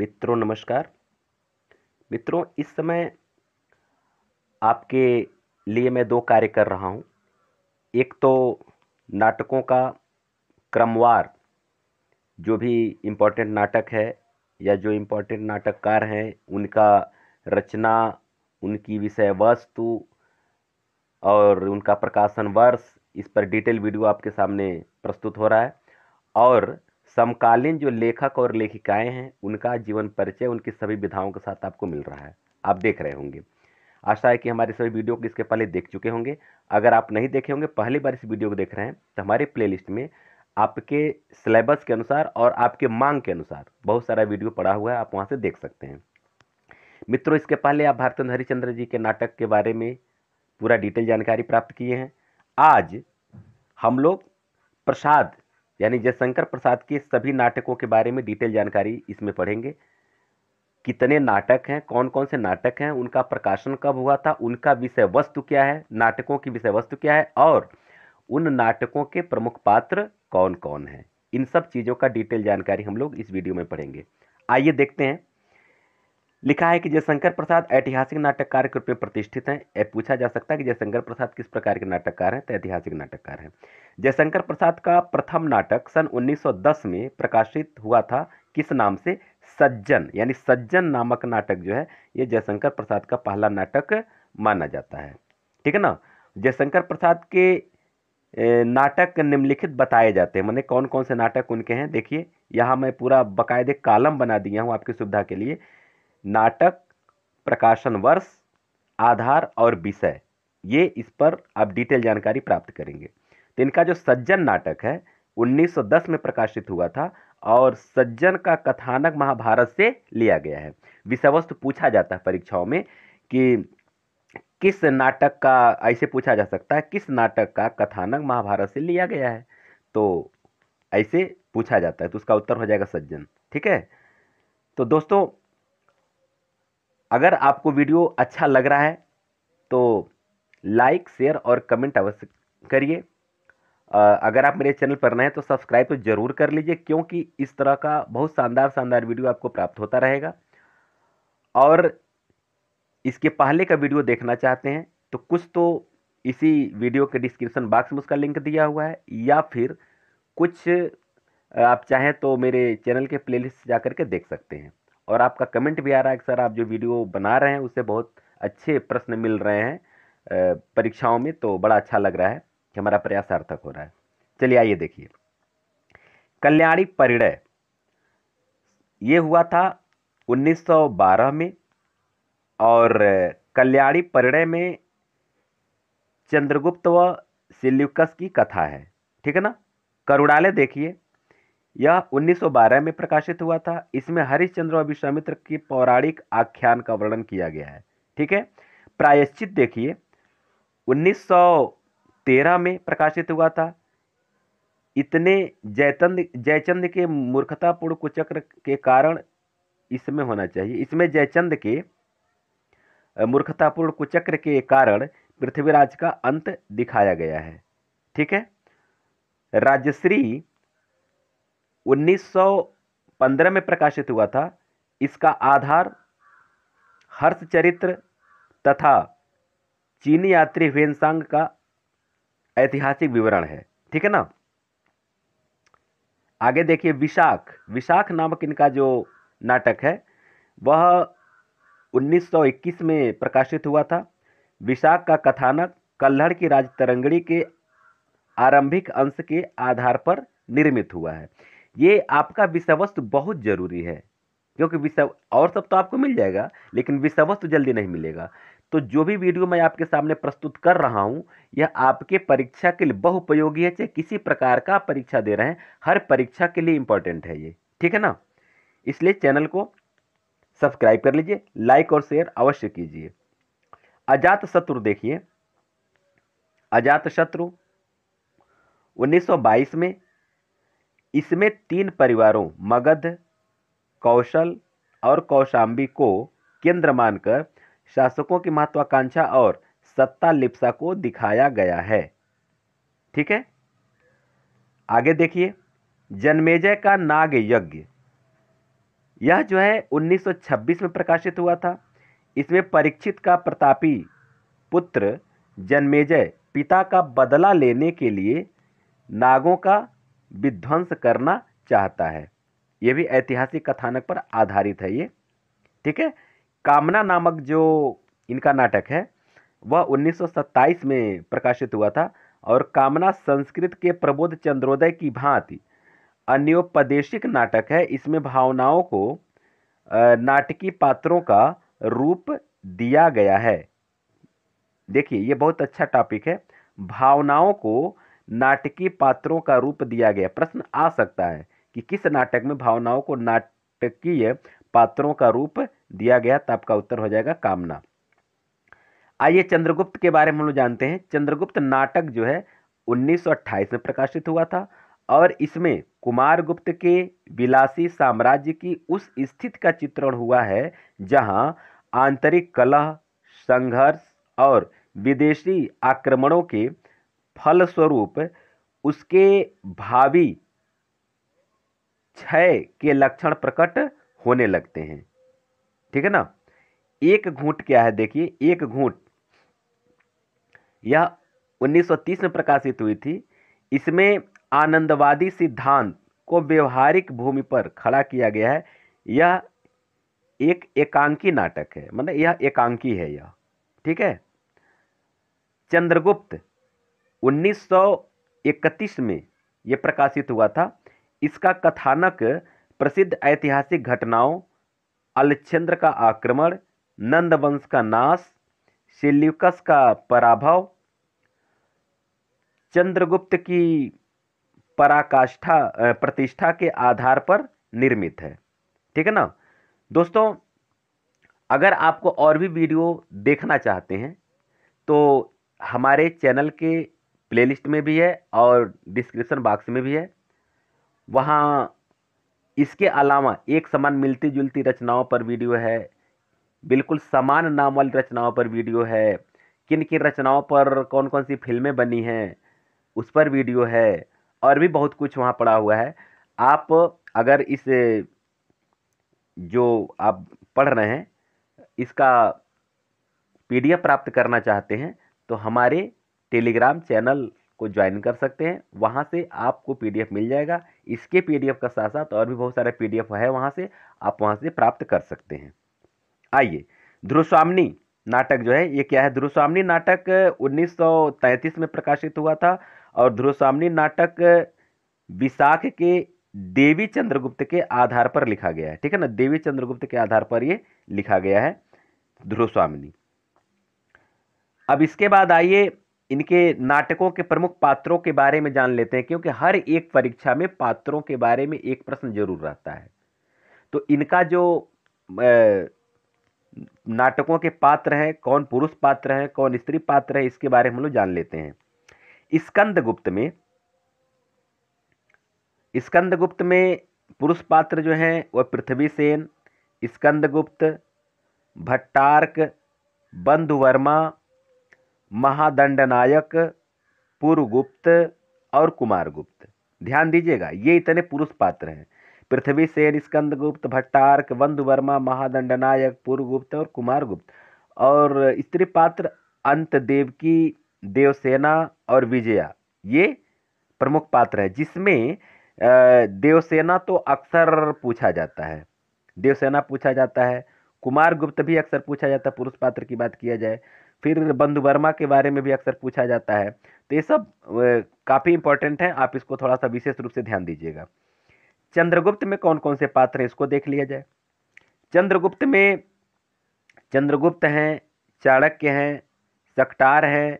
मित्रों नमस्कार। मित्रों, इस समय आपके लिए मैं दो कार्य कर रहा हूं। एक तो नाटकों का क्रमवार जो भी इम्पोर्टेंट नाटक है या जो इम्पोर्टेंट नाटककार हैं उनका रचना, उनकी विषय वस्तु और उनका प्रकाशन वर्ष, इस पर डिटेल वीडियो आपके सामने प्रस्तुत हो रहा है। और समकालीन जो लेखक और लेखिकाएं हैं उनका जीवन परिचय उनकी सभी विधाओं के साथ आपको मिल रहा है। आप देख रहे होंगे। आशा है कि हमारे सभी वीडियो को इसके पहले देख चुके होंगे। अगर आप नहीं देखे होंगे, पहली बार इस वीडियो को देख रहे हैं, तो हमारे प्लेलिस्ट में आपके सिलेबस के अनुसार और आपके मांग के अनुसार बहुत सारा वीडियो पड़ा हुआ है, आप वहां से देख सकते हैं। मित्रों, इसके पहले आप भारतेंदु हरिश्चंद्र जी के नाटक के बारे में पूरा डिटेल जानकारी प्राप्त किए हैं। आज हम लोग प्रसाद यानी जयशंकर प्रसाद के सभी नाटकों के बारे में डिटेल जानकारी इसमें पढ़ेंगे। कितने नाटक हैं, कौन कौन से नाटक हैं, उनका प्रकाशन कब हुआ था, उनका विषय वस्तु क्या है, नाटकों की विषय वस्तु क्या है और उन नाटकों के प्रमुख पात्र कौन कौन हैं। इन सब चीज़ों का डिटेल जानकारी हम लोग इस वीडियो में पढ़ेंगे। आइए देखते हैं। लिखा है कि जयशंकर प्रसाद ऐतिहासिक नाटककार के रूप में प्रतिष्ठित हैं। यह पूछा जा सकता है कि जयशंकर प्रसाद किस प्रकार के नाटककार हैं, तो ऐतिहासिक नाटककार हैं। जयशंकर प्रसाद का प्रथम नाटक सन 1910 में प्रकाशित हुआ था। किस नाम से? सज्जन, यानी सज्जन नामक नाटक जो है ये जयशंकर प्रसाद का पहला नाटक माना जाता है। ठीक है ना। जयशंकर प्रसाद के नाटक निम्नलिखित बताए जाते हैं। मैंने कौन कौन से नाटक उनके हैं देखिए, यहाँ मैं पूरा बाकायदे कॉलम बना दिया हूँ आपकी सुविधा के लिए। नाटक, प्रकाशन वर्ष, आधार और विषय, ये इस पर आप डिटेल जानकारी प्राप्त करेंगे। तो इनका जो सज्जन नाटक है 1910 में प्रकाशित हुआ था और सज्जन का कथानक महाभारत से लिया गया है। विषय वस्तु पूछा जाता है परीक्षाओं में कि किस नाटक का, ऐसे पूछा जा सकता है किस नाटक का कथानक महाभारत से लिया गया है, तो ऐसे पूछा जाता है, तो उसका उत्तर हो जाएगा सज्जन। ठीक है। तो दोस्तों, अगर आपको वीडियो अच्छा लग रहा है तो लाइक, शेयर और कमेंट अवश्य करिए। अगर आप मेरे चैनल पर नए हैं तो सब्सक्राइब तो जरूर कर लीजिए, क्योंकि इस तरह का बहुत शानदार शानदार वीडियो आपको प्राप्त होता रहेगा। और इसके पहले का वीडियो देखना चाहते हैं तो कुछ तो इसी वीडियो के डिस्क्रिप्शन बॉक्स में उसका लिंक दिया हुआ है, या फिर कुछ आप चाहें तो मेरे चैनल के प्लेलिस्ट जाकर के देख सकते हैं। और आपका कमेंट भी आ रहा है कि सर आप जो वीडियो बना रहे हैं उससे बहुत अच्छे प्रश्न मिल रहे हैं परीक्षाओं में, तो बड़ा अच्छा लग रहा है कि हमारा प्रयास सार्थक हो रहा है। चलिए आइए देखिए। कल्याणी परिणय ये हुआ था 1912 में, और कल्याणी परिणय में चंद्रगुप्त व सिल्यूकस की कथा है। ठीक है ना। करुणालय देखिए, यह 1912 में प्रकाशित हुआ था। इसमें हरिश्चंद्र और विश्वामित्र की पौराणिक आख्यान का वर्णन किया गया है। ठीक है। प्रायश्चित देखिए, 1913 में प्रकाशित हुआ था। इतने जयचंद के मूर्खतापूर्ण कुचक्र के कारण, इसमें होना चाहिए, इसमें जयचंद के मूर्खतापूर्ण कुचक्र के कारण पृथ्वीराज का अंत दिखाया गया है। ठीक है। राजश्री 1915 में प्रकाशित हुआ था। इसका आधार हर्षचरित्र तथा चीनी यात्री ह्वेनसांग का ऐतिहासिक विवरण है। ठीक है ना। आगे देखिए, विशाख विशाख नामक इनका जो नाटक है वह 1921 में प्रकाशित हुआ था। विशाख का कथानक कल्हड़ की राजतरंगिणी के आरंभिक अंश के आधार पर निर्मित हुआ है। ये आपका विषय वस्तु बहुत जरूरी है, क्योंकि विषय और सब तो आपको मिल जाएगा लेकिन विषय वस्तु जल्दी नहीं मिलेगा। तो जो भी वीडियो मैं आपके सामने प्रस्तुत कर रहा हूं यह आपके परीक्षा के लिए बहुपयोगी है। चाहे किसी प्रकार का आप परीक्षा दे रहे हैं, हर परीक्षा के लिए इंपॉर्टेंट है ये। ठीक है ना। इसलिए चैनल को सब्सक्राइब कर लीजिए, लाइक और शेयर अवश्य कीजिए। अजात शत्रु देखिए, अजात शत्रु 1922 में, इसमें 3 परिवारों मगध, कौशल और कौशांबी को केंद्र मानकर शासकों की महत्वाकांक्षा और सत्ता लिप्सा को दिखाया गया है। ठीक है। आगे देखिए, जन्मेजय का नाग यज्ञ, यह जो है 1926 में प्रकाशित हुआ था। इसमें परीक्षित का प्रतापी पुत्र जन्मेजय पिता का बदला लेने के लिए नागों का विध्वंस करना चाहता है। यह भी ऐतिहासिक कथानक पर आधारित है ये, ठीक है। कामना नामक जो इनका नाटक है वह 1927 में प्रकाशित हुआ था और कामना संस्कृत के प्रबोध चंद्रोदय की भांति अन्योपदेशिक नाटक है। इसमें भावनाओं को नाटकीय पात्रों का रूप दिया गया है। देखिए ये बहुत अच्छा टॉपिक है, भावनाओं को नाटकीय पात्रों का रूप दिया गया। प्रश्न आ सकता है कि किस नाटक में भावनाओं को नाटकीय पात्रों का रूप दिया गया, तो आपका उत्तर हो जाएगा कामना। आइए चंद्रगुप्त के बारे में हम लोग जानते हैं। चंद्रगुप्त नाटक जो है 1928 में प्रकाशित हुआ था और इसमें कुमारगुप्त के विलासी साम्राज्य की उस स्थिति का चित्रण हुआ है जहां आंतरिक कलह, संघर्ष और विदेशी आक्रमणों के फलस्वरूप उसके भावी क्षय के लक्षण प्रकट होने लगते हैं, ठीक है ना। एक घूंट क्या है, देखिए एक घूंट यह 1930 में प्रकाशित हुई थी। इसमें आनंदवादी सिद्धांत को व्यवहारिक भूमि पर खड़ा किया गया है। यह एक एकांकी नाटक है, मतलब यह एकांकी है यह, ठीक है। चंद्रगुप्त 1931 में यह प्रकाशित हुआ था। इसका कथानक प्रसिद्ध ऐतिहासिक घटनाओं, अलक्षेंद्र का आक्रमण, नंद वंश का नाश, सेल्यूकस का पराभव, चंद्रगुप्त की पराकाष्ठा प्रतिष्ठा के आधार पर निर्मित है, ठीक है ना। दोस्तों अगर आपको और भी वीडियो देखना चाहते हैं तो हमारे चैनल के प्लेलिस्ट में भी है और डिस्क्रिप्शन बॉक्स में भी है। वहाँ इसके अलावा एक समान मिलती जुलती रचनाओं पर वीडियो है, बिल्कुल समान नाम वाली रचनाओं पर वीडियो है, किन किन रचनाओं पर कौन कौन सी फिल्में बनी हैं उस पर वीडियो है, और भी बहुत कुछ वहाँ पड़ा हुआ है। आप अगर इस जो आप पढ़ रहे हैं इसका पीडीएफ प्राप्त करना चाहते हैं तो हमारे टेलीग्राम चैनल को ज्वाइन कर सकते हैं, वहाँ से आपको पीडीएफ मिल जाएगा। इसके पीडीएफ का साथ साथ और भी बहुत सारे पीडीएफ है, वहाँ से आप वहाँ से प्राप्त कर सकते हैं। आइए ध्रुवस्वामिनी नाटक जो है ये क्या है। ध्रुवस्वामिनी नाटक 1933 में प्रकाशित हुआ था और ध्रुवस्वामिनी नाटक विशाख के देवी चंद्रगुप्त के आधार पर लिखा गया है, ठीक है ना। देवी चंद्रगुप्त के आधार पर ये लिखा गया है ध्रुवस्वामिनी। अब इसके बाद आइए इनके नाटकों के प्रमुख पात्रों के बारे में जान लेते हैं, क्योंकि हर एक परीक्षा में पात्रों के बारे में एक प्रश्न जरूर रहता है। तो इनका जो नाटकों के पात्र हैं, कौन पुरुष पात्र हैं कौन स्त्री पात्र है, इसके बारे में हम लोग जान लेते हैं। स्कंदगुप्त में पुरुष पात्र जो हैं वह पृथ्वीसेन, स्कंदगुप्त, भट्टार्क, बंधुवर्मा, महादंडनायक, पुरगुप्त और कुमारगुप्त। ध्यान दीजिएगा ये इतने पुरुष पात्र हैं, पृथ्वीसेन, स्कंदगुप्त, भट्टार्क, बंधुवर्मा, महादंडनायक, पुरगुप्त और कुमारगुप्त। और स्त्री पात्र अंतदेवकी, देवसेना और विजया ये प्रमुख पात्र है, जिसमें देवसेना तो अक्सर पूछा जाता है, देवसेना पूछा जाता है, कुमारगुप्त भी अक्सर पूछा जाता है पुरुष पात्र की बात किया जाए, फिर बंधुवर्मा के बारे में भी अक्सर पूछा जाता है। तो ये सब काफ़ी इंपॉर्टेंट है, आप इसको थोड़ा सा विशेष रूप से ध्यान दीजिएगा। चंद्रगुप्त में कौन कौन से पात्र हैं इसको देख लिया जाए। चंद्रगुप्त में चंद्रगुप्त हैं, चाणक्य हैं, सकटार हैं,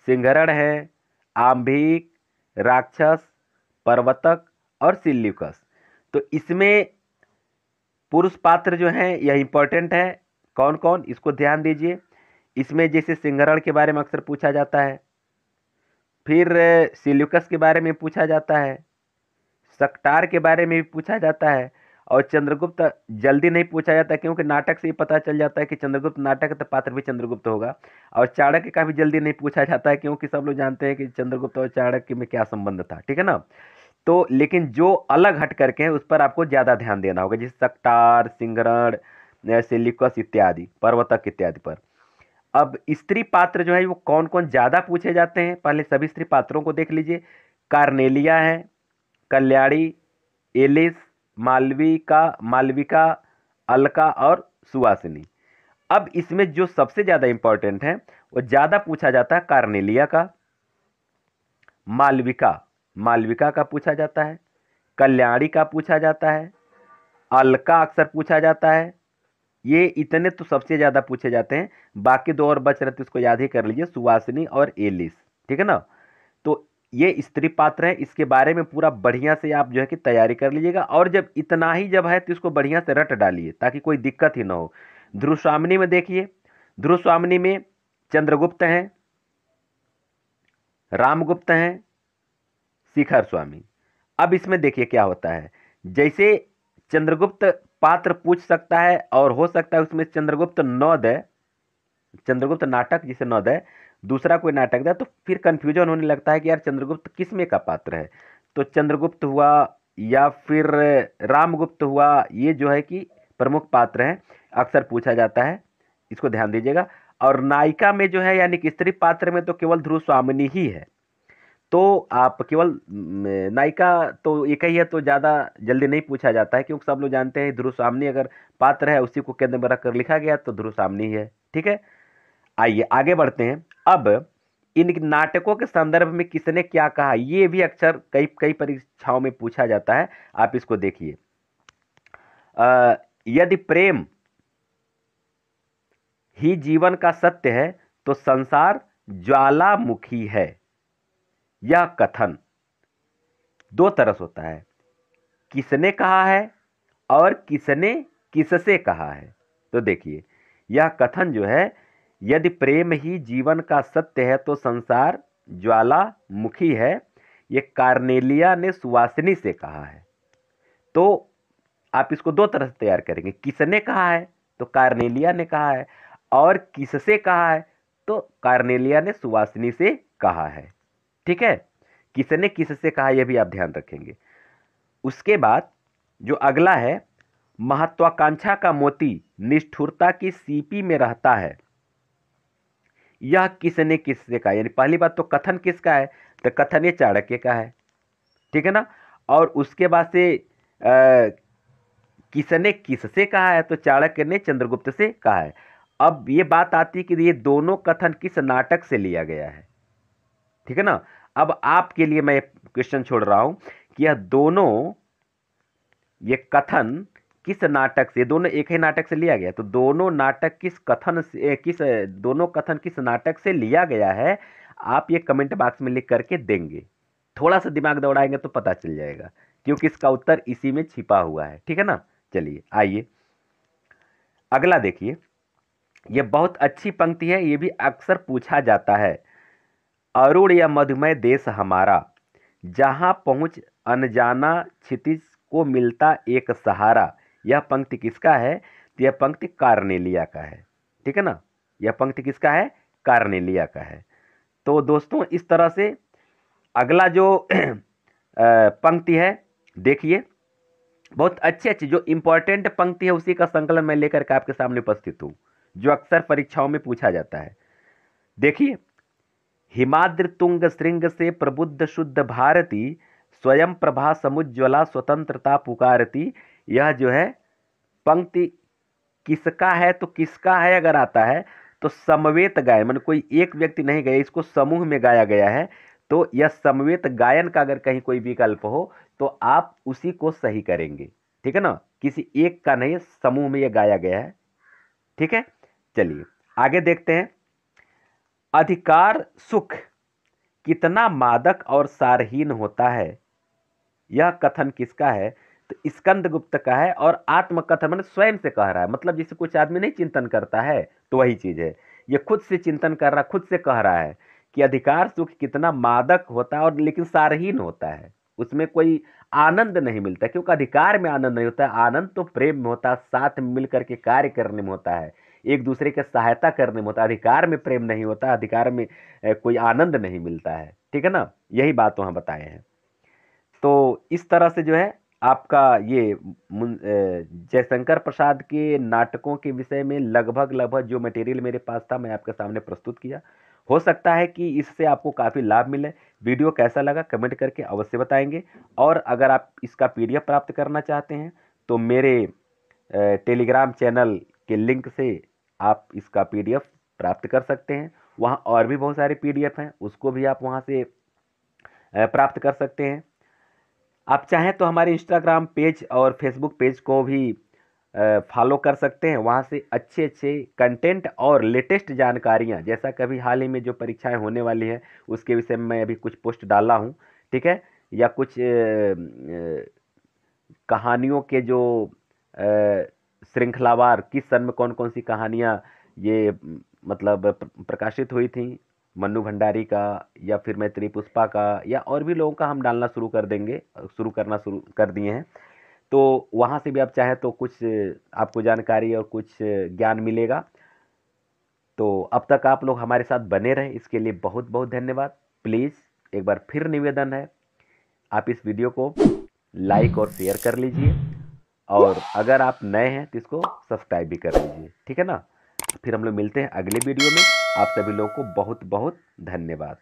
सिंहरण हैं, आंभिक, राक्षस, परवतक और सिल्यूकस। तो इसमें पुरुष पात्र जो हैं यह इंपॉर्टेंट है, कौन कौन इसको ध्यान दीजिए। इसमें जैसे सिंहरण के बारे में अक्सर पूछा जाता है, फिर सिल्यूकस के बारे में पूछा जाता है, सकटार के बारे में भी पूछा जाता है, और चंद्रगुप्त जल्दी नहीं पूछा जाता क्योंकि नाटक से ही पता चल जाता है कि चंद्रगुप्त नाटक है तो पात्र भी चंद्रगुप्त होगा। और चाणक्य का भी जल्दी नहीं पूछा जाता है क्योंकि सब लोग जानते हैं कि चंद्रगुप्त और चाणक्य में क्या संबंध था, ठीक है ना। तो लेकिन जो अलग हट करके हैं उस पर आपको ज़्यादा ध्यान देना होगा, जैसे सक्टार, सिंहरण, सिलिकस इत्यादि, प्रवर्तक इत्यादि पर। अब स्त्री पात्र जो है वो कौन कौन ज़्यादा पूछे जाते हैं, पहले सभी स्त्री पात्रों को देख लीजिए। कार्नेलिया है, कल्याणी, एलिस, मालविका, अलका और सुवासिनी। अब इसमें जो सबसे ज़्यादा इंपॉर्टेंट है वो ज़्यादा पूछा जाता है कार्नेलिया का, मालविका का पूछा जाता है, कल्याणी का पूछा जाता है, अलका अक्सर पूछा जाता है। ये इतने तो सबसे ज़्यादा पूछे जाते हैं, बाकी दो और बच रहे थे उसको याद ही कर लीजिए, सुवासिनी और एलिस। ठीक है ना। तो ये स्त्री पात्र है, इसके बारे में पूरा बढ़िया से आप जो है कि तैयारी कर लीजिएगा। और जब इतना ही जब है तो इसको बढ़िया से रट डालिए ताकि कोई दिक्कत ही ना हो। ध्रुवस्वामिनी में देखिए, ध्रुवस्वामिनी में चंद्रगुप्त हैं, रामगुप्त हैं, शिखर स्वामी। अब इसमें देखिए क्या होता है, जैसे चंद्रगुप्त पात्र पूछ सकता है और हो सकता है उसमें चंद्रगुप्त नौदय, चंद्रगुप्त नाटक जिसे नौदय, दूसरा कोई नाटक दे, तो फिर कंफ्यूजन होने लगता है कि यार चंद्रगुप्त किसमें का पात्र है। तो चंद्रगुप्त हुआ या फिर रामगुप्त हुआ, ये जो है कि प्रमुख पात्र हैं, अक्सर पूछा जाता है, इसको ध्यान दीजिएगा। और नायिका में जो है यानी कि स्त्री पात्र में तो केवल ध्रुवस्वामिनी ही है। तो आप केवल नायिका तो एक ही है, तो ज़्यादा जल्दी नहीं पूछा जाता है, क्योंकि सब लोग जानते हैं ध्रुवस्वामिनी अगर पात्र है उसी को केंद्र में रखकर लिखा गया तो ध्रुवस्वामिनी है। ठीक है, आइए आगे बढ़ते हैं। अब इन नाटकों के संदर्भ में किसने क्या कहा, ये भी अक्सर कई कई परीक्षाओं में पूछा जाता है। आप इसको देखिए, यदि प्रेम ही जीवन का सत्य है तो संसार ज्वालामुखी है। यह कथन दो तरह होता है, किसने कहा है और किसने किससे कहा है। तो देखिए, यह कथन जो है, यदि प्रेम ही जीवन का सत्य है तो संसार ज्वालामुखी है, ये कार्नेलिया ने सुवासिनी से कहा है। तो आप इसको दो तरह से तैयार करेंगे, किसने कहा है तो कार्नेलिया ने कहा है, और किससे कहा है तो कार्नेलिया ने सुवासिनी से कहा है। ठीक है, किसने किससे कहा यह भी आप ध्यान रखेंगे। उसके बाद जो अगला है, महत्वाकांक्षा का मोती निष्ठुरता की सीपी में रहता है, यह किसने किससे कहा। यानी पहली बात तो कथन किसका है, तो कथन ये चाणक्य का है। ठीक है ना। और उसके बाद से किसने किससे कहा है, तो चाणक्य ने चंद्रगुप्त से कहा है। अब ये बात आती है कि ये दोनों कथन किस नाटक से लिया गया है। ठीक है ना। अब आपके लिए मैं क्वेश्चन छोड़ रहा हूं कि यह दोनों, ये कथन किस नाटक से, दोनों एक ही नाटक से लिया गया, तो दोनों नाटक किस कथन से, दोनों कथन किस नाटक से लिया गया है, आप ये कमेंट बॉक्स में लिख करके देंगे। थोड़ा सा दिमाग दौड़ाएंगे तो पता चल जाएगा, क्योंकि इसका उत्तर इसी में छिपा हुआ है। ठीक है ना। चलिए आइए अगला देखिए, यह बहुत अच्छी पंक्ति है, ये भी अक्सर पूछा जाता है। अरुण या मधुमय देश हमारा, जहां पहुंच अनजाना क्षितिज को मिलता एक सहारा। यह पंक्ति किसका है, तो यह पंक्ति कार्नेलिया का है। ठीक है ना। यह पंक्ति किसका है, कार्नेलिया का है। तो दोस्तों इस तरह से अगला जो पंक्ति है, देखिए बहुत अच्छी अच्छी जो इंपॉर्टेंट पंक्ति है उसी का संकलन मैं लेकर के आपके सामने उपस्थित हूं, जो अक्सर परीक्षाओं में पूछा जाता है। देखिए, हिमाद्र तुंग श्रृंग से प्रबुद्ध शुद्ध भारती, स्वयं प्रभा समुज्ज्वला स्वतंत्रता पुकारती। यह जो है पंक्ति किसका है, तो किसका है अगर आता है तो समवेत गायन, मान कोई एक व्यक्ति नहीं गाया, इसको समूह में गाया गया है। तो यह समवेत गायन का अगर कहीं कोई विकल्प हो तो आप उसी को सही करेंगे। ठीक है ना, किसी एक का नहीं, समूह में यह गाया गया है। ठीक है, चलिए आगे देखते हैं। अधिकार सुख कितना मादक और सारहीन होता है, यह कथन किसका है, तो स्कंदगुप्त का है। और आत्मकथन मतलब स्वयं से कह रहा है, मतलब जैसे कुछ आदमी नहीं चिंतन करता है तो वही चीज है, ये खुद से चिंतन कर रहा, खुद से कह रहा है कि अधिकार सुख कितना मादक होता है और लेकिन सारहीन होता है, उसमें कोई आनंद नहीं मिलता, क्योंकि अधिकार में आनंद नहीं होता है। आनंद तो प्रेम में होता है, साथ में मिलकर के कार्य करने में होता है, एक दूसरे के सहायता करने में होता है। अधिकार में प्रेम नहीं होता, अधिकार में कोई आनंद नहीं मिलता है। ठीक है ना, यही बात वहां बताए हैं। तो इस तरह से जो है आपका ये जयशंकर प्रसाद के नाटकों के विषय में लगभग जो मटेरियल मेरे पास था मैं आपके सामने प्रस्तुत किया। हो सकता है कि इससे आपको काफ़ी लाभ मिले। वीडियो कैसा लगा कमेंट करके अवश्य बताएंगे। और अगर आप इसका पीडीएफ प्राप्त करना चाहते हैं तो मेरे टेलीग्राम चैनल के लिंक से आप इसका पीडीएफ प्राप्त कर सकते हैं। वहाँ और भी बहुत सारे पीडीएफ हैं, उसको भी आप वहाँ से प्राप्त कर सकते हैं। आप चाहें तो हमारे इंस्टाग्राम पेज और फेसबुक पेज को भी फॉलो कर सकते हैं। वहाँ से अच्छे अच्छे कंटेंट और लेटेस्ट जानकारियाँ, जैसा कभी हाल ही में जो परीक्षाएं होने वाली हैं उसके विषय में मैं अभी कुछ पोस्ट डाला हूँ, ठीक है, या कुछ कहानियों के जो श्रृंखलावार किस सन में कौन कौन सी कहानियाँ ये मतलब प्रकाशित हुई थी, मन्नू भंडारी का या फिर मैत्री पुष्पा का या और भी लोगों का हम डालना शुरू कर दिए हैं। तो वहाँ से भी आप चाहें तो कुछ आपको जानकारी और कुछ ज्ञान मिलेगा। तो अब तक आप लोग हमारे साथ बने रहें, इसके लिए बहुत बहुत धन्यवाद। प्लीज़ एक बार फिर निवेदन है, आप इस वीडियो को लाइक और शेयर कर लीजिए, और अगर आप नए हैं तो इसको सब्सक्राइब भी कर लीजिए, ठीक है ना। फिर हम लोग मिलते हैं अगले वीडियो में। आप सभी लोगों को बहुत बहुत धन्यवाद।